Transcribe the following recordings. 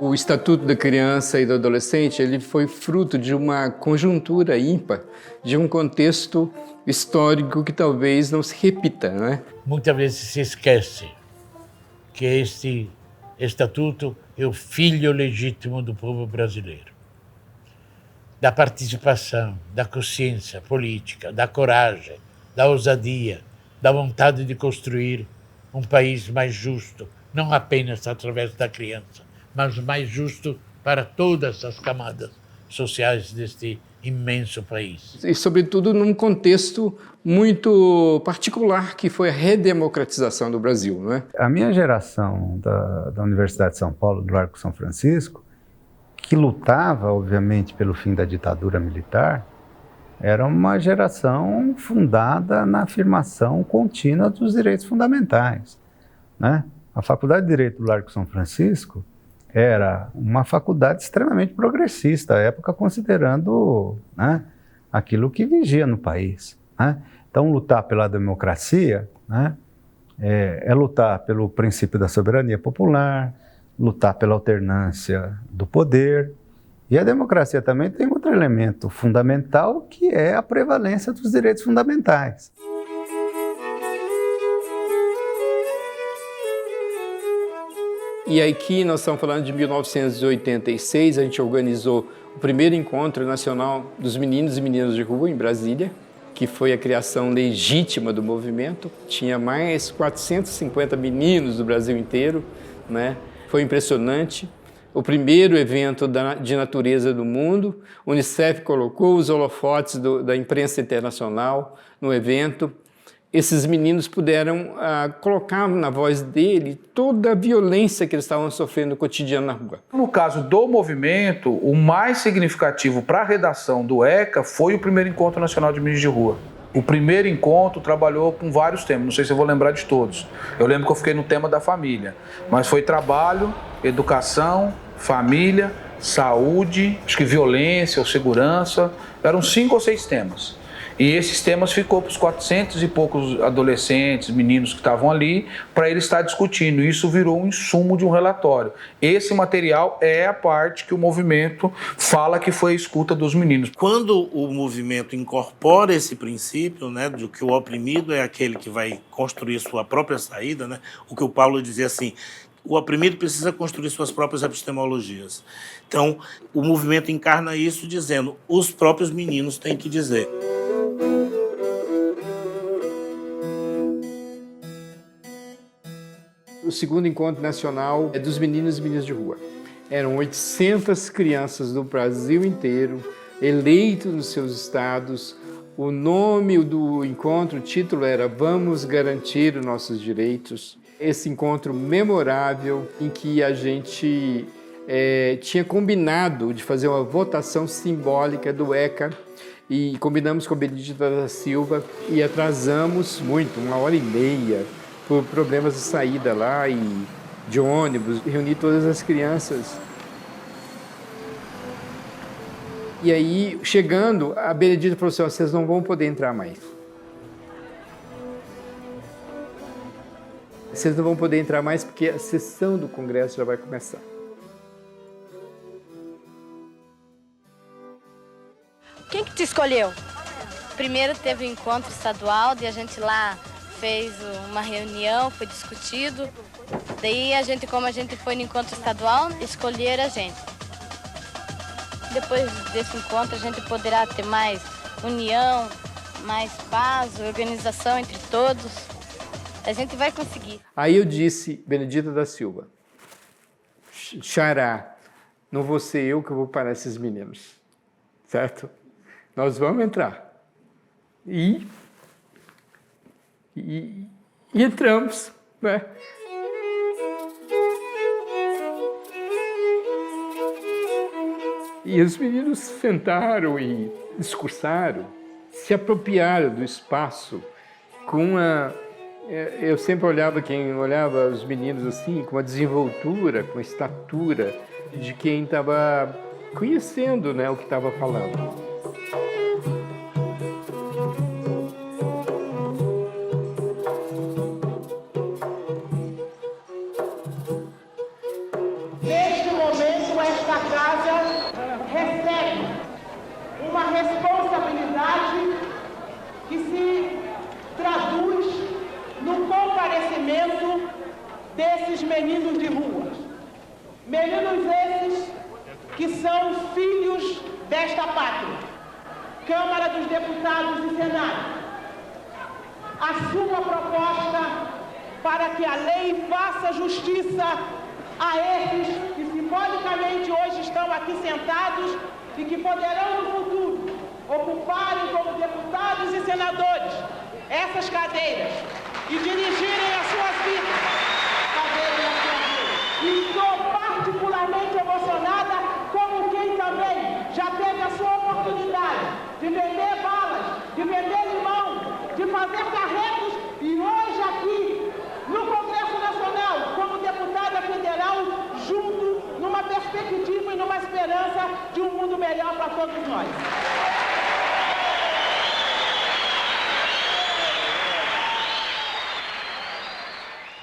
O Estatuto da Criança e do Adolescente ele foi fruto de uma conjuntura ímpar, de um contexto histórico que talvez não se repita, não é? Muitas vezes se esquece que este Estatuto é o filho legítimo do povo brasileiro. Da participação, da consciência política, da coragem, da ousadia, da vontade de construir um país mais justo, não apenas através da criança, mas mais justo para todas as camadas sociais deste imenso país. E, sobretudo, num contexto muito particular, que foi a redemocratização do Brasil, não é? A minha geração da Universidade de São Paulo, do Largo São Francisco, que lutava, obviamente, pelo fim da ditadura militar, era uma geração fundada na afirmação contínua dos direitos fundamentais, né? A Faculdade de Direito do Largo São Francisco era uma faculdade extremamente progressista, à época, considerando, né, aquilo que vigia no país, né? Então, lutar pela democracia, né, é lutar pelo princípio da soberania popular, lutar pela alternância do poder. E a democracia também tem outro elemento fundamental, que é a prevalência dos direitos fundamentais. E aqui nós estamos falando de 1986, a gente organizou o primeiro encontro nacional dos meninos e meninas de rua em Brasília, que foi a criação legítima do movimento. Tinha mais 450 meninos do Brasil inteiro, né? Foi impressionante. O primeiro evento de natureza do mundo. O Unicef colocou os holofotes da imprensa internacional no evento. Esses meninos puderam colocar na voz dele toda a violência que eles estavam sofrendo no cotidiano na rua. No caso do movimento, o mais significativo para a redação do ECA foi o primeiro Encontro Nacional de Meninos de Rua. O primeiro encontro trabalhou com vários temas, não sei se eu vou lembrar de todos. Eu lembro que eu fiquei no tema da família, mas foi trabalho, educação, família, saúde, acho que violência ou segurança, eram 5 ou 6 temas. E esses temas ficou para os 400 e poucos adolescentes, meninos que estavam ali, para eles estar discutindo. Isso virou um insumo de um relatório. Esse material é a parte que o movimento fala que foi a escuta dos meninos. Quando o movimento incorpora esse princípio, né, de que o oprimido é aquele que vai construir sua própria saída, né, o que o Paulo dizia assim, o oprimido precisa construir suas próprias epistemologias. Então, o movimento encarna isso dizendo, os próprios meninos têm que dizer. O segundo encontro nacional é dos meninos e meninas de rua. Eram 800 crianças do Brasil inteiro, eleitos nos seus estados. O nome do encontro, o título era Vamos Garantir os Nossos Direitos. Esse encontro memorável em que a gente tinha combinado de fazer uma votação simbólica do ECA e combinamos com a Benedita da Silva e atrasamos muito, 1h30, por problemas de saída lá e de ônibus, reuni todas as crianças. E aí, chegando, a Benedita falou assim, vocês não vão poder entrar mais. Vocês não vão poder entrar mais porque a sessão do Congresso já vai começar. Quem que te escolheu? Primeiro teve o encontro estadual, e a gente lá fez uma reunião, foi discutido. Daí como a gente foi no encontro estadual, escolheram a gente. Depois desse encontro a gente poderá ter mais união, mais paz, organização entre todos. A gente vai conseguir. Aí eu disse, Benedita da Silva, Xará, não vou ser eu que vou parar esses meninos, certo? Nós vamos entrar. E entramos, né? E os meninos sentaram e discursaram, se apropriaram do espaço com eu sempre olhava, quem olhava os meninos assim, com uma desenvoltura, com a estatura de quem estava conhecendo, né, o que estava falando. responsabilidade que se traduz no comparecimento desses meninos de rua. Meninos esses que são filhos desta pátria, Câmara dos Deputados e Senado. A sua proposta para que a lei faça justiça a esses que simbolicamente hoje estão aqui sentados e que poderão no futuro ocuparem como deputados e senadores essas cadeiras e dirigirem as suas vidas. E estou particularmente emocionada como quem também já teve a sua oportunidade de vender balas, de vender limão, de fazer carretos e hoje aqui no Congresso Nacional, como deputada federal, junto numa perspectiva e numa esperança de um mundo melhor para todos nós.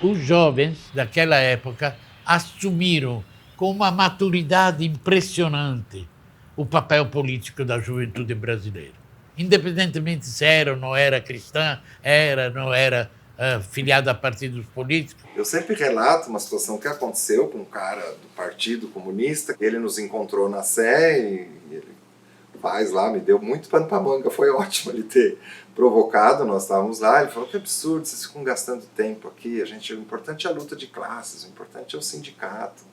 Os jovens daquela época assumiram com uma maturidade impressionante o papel político da juventude brasileira. Independentemente se era ou não era cristã, era ou não era filiada a partidos políticos. Eu sempre relato uma situação que aconteceu com um cara do Partido Comunista. Ele nos encontrou na Sé e ele faz lá, me deu muito pano pra manga. Foi ótimo ele ter provocado, nós estávamos lá. Ele falou: que absurdo, vocês ficam gastando tempo aqui. O importante é a luta de classes, o importante é o sindicato.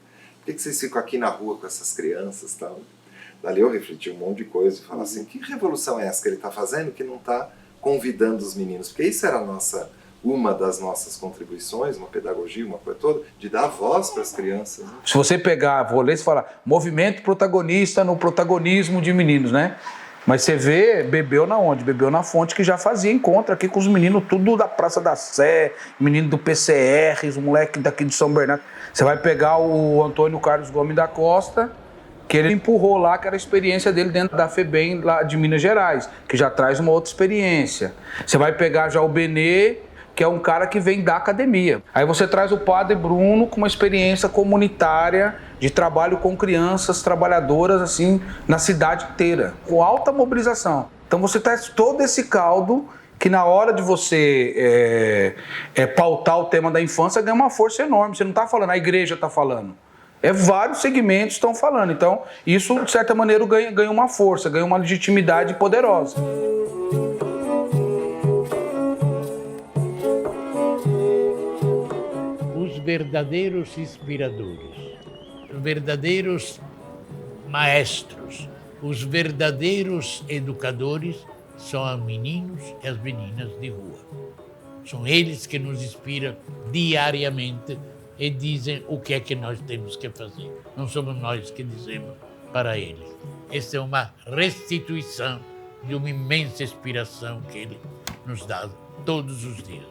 Por que vocês ficam aqui na rua com essas crianças e tal? Dali eu refleti um monte de coisa e falei assim: que revolução é essa que ele está fazendo que não está convidando os meninos? Porque isso era uma das nossas contribuições, uma pedagogia, uma coisa toda, de dar voz para as crianças. Né? Se você pegar, vou ler e falar, movimento protagonista no protagonismo de meninos, né? Mas você vê, bebeu na onde? Bebeu na fonte que já fazia encontro aqui com os meninos, tudo da Praça da Sé, menino do PCR, os moleques daqui de São Bernardo. Você vai pegar o Antônio Carlos Gomes da Costa, que ele empurrou lá, que era a experiência dele dentro da FEBEM lá de Minas Gerais, que já traz uma outra experiência. Você vai pegar já o Benê, que é um cara que vem da academia. Aí você traz o Padre Bruno com uma experiência comunitária de trabalho com crianças trabalhadoras assim na cidade inteira, com alta mobilização. Então você traz todo esse caldo que na hora de você pautar o tema da infância ganha uma força enorme. Você não está falando, a igreja está falando. Vários segmentos estão falando. Então isso, de certa maneira, ganha uma força, ganha uma legitimidade poderosa. Verdadeiros inspiradores, os verdadeiros maestros, os verdadeiros educadores são os meninos e as meninas de rua. São eles que nos inspiram diariamente e dizem o que é que nós temos que fazer. Não somos nós que dizemos para eles. Essa é uma restituição de uma imensa inspiração que ele nos dá todos os dias.